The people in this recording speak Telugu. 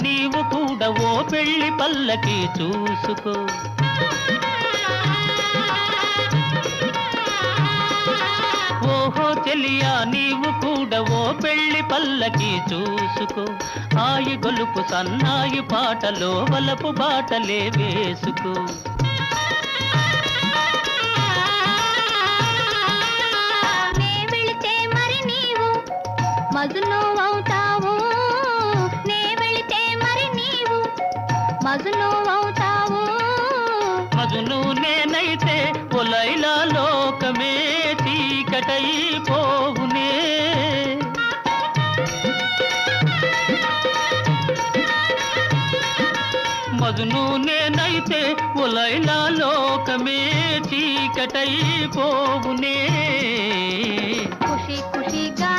నీవు కూడా ఓ పెళ్లి పల్లకి చూసుకో. ఓహో చెలియా నీవు కూడా ఓ పెళ్లి పల్లకి చూసుకో. హాయి గొలుపు సన్నాయి పాటలో వలపు బాటలే వేసుకో. మజును అవుతావు, నే వెళితే మరి నీవు మజును అవుతావు. మజును నేనైతే ఒలైలా లోకమే చీకటైపోవునే. మజును నేనైతే ఒలైలా లోకమే చీకటైపోవునే. ఖుషి ఖుషిగా